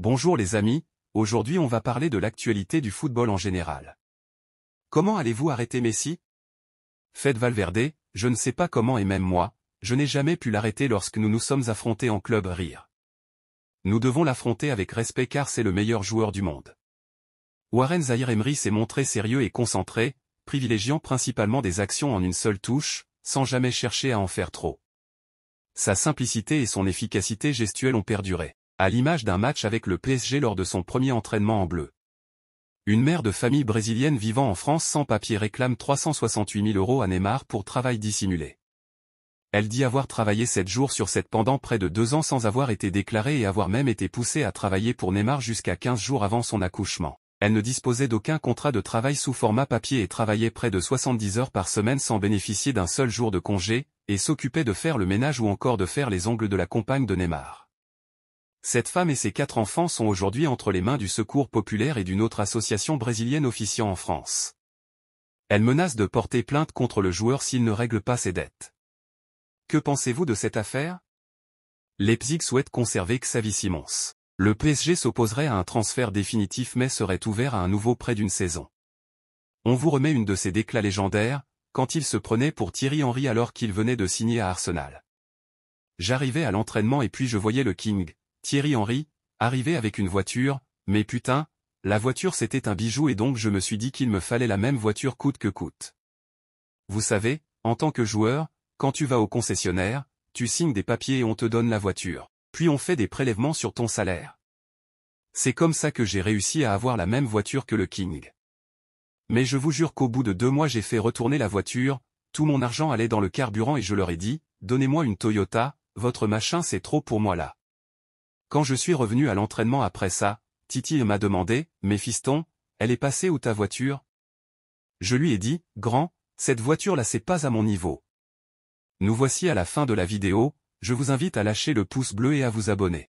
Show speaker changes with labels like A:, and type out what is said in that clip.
A: Bonjour les amis, aujourd'hui on va parler de l'actualité du football en général. Comment allez-vous arrêter Messi? Faites Valverde, je ne sais pas comment et même moi, je n'ai jamais pu l'arrêter lorsque nous nous sommes affrontés en club rire. Nous devons l'affronter avec respect car c'est le meilleur joueur du monde. Warren Zaïre-Emery s'est montré sérieux et concentré, privilégiant principalement des actions en une seule touche, sans jamais chercher à en faire trop. Sa simplicité et son efficacité gestuelle ont perduré, à l'image d'un match avec le PSG lors de son premier entraînement en bleu. Une mère de famille brésilienne vivant en France sans papier réclame 368 000 € à Neymar pour travail dissimulé. Elle dit avoir travaillé 7 jours sur 7 pendant près de 2 ans sans avoir été déclarée et avoir même été poussée à travailler pour Neymar jusqu'à 15 jours avant son accouchement. Elle ne disposait d'aucun contrat de travail sous format papier et travaillait près de 70 heures par semaine sans bénéficier d'un seul jour de congé, et s'occupait de faire le ménage ou encore de faire les ongles de la compagne de Neymar. Cette femme et ses 4 enfants sont aujourd'hui entre les mains du Secours populaire et d'une autre association brésilienne officiant en France. Elle menace de porter plainte contre le joueur s'il ne règle pas ses dettes. Que pensez-vous de cette affaire? Leipzig souhaite conserver Xavi Simons. Le PSG s'opposerait à un transfert définitif mais serait ouvert à un nouveau prêt d'une saison. On vous remet une de ses déclats légendaires, quand il se prenait pour Thierry Henry alors qu'il venait de signer à Arsenal. J'arrivais à l'entraînement et puis je voyais le King, Thierry Henry, arriver avec une voiture, mais putain, la voiture c'était un bijou et donc je me suis dit qu'il me fallait la même voiture coûte que coûte. Vous savez, en tant que joueur, quand tu vas au concessionnaire, tu signes des papiers et on te donne la voiture. Puis on fait des prélèvements sur ton salaire. C'est comme ça que j'ai réussi à avoir la même voiture que le King. Mais je vous jure qu'au bout de 2 mois j'ai fait retourner la voiture, tout mon argent allait dans le carburant et je leur ai dit, donnez-moi une Toyota, votre machin c'est trop pour moi là. Quand je suis revenu à l'entraînement après ça, Titi m'a demandé, mais fiston, elle est passée où ta voiture? Je lui ai dit, grand, cette voiture là c'est pas à mon niveau. Nous voici à la fin de la vidéo. Je vous invite à lâcher le pouce bleu et à vous abonner.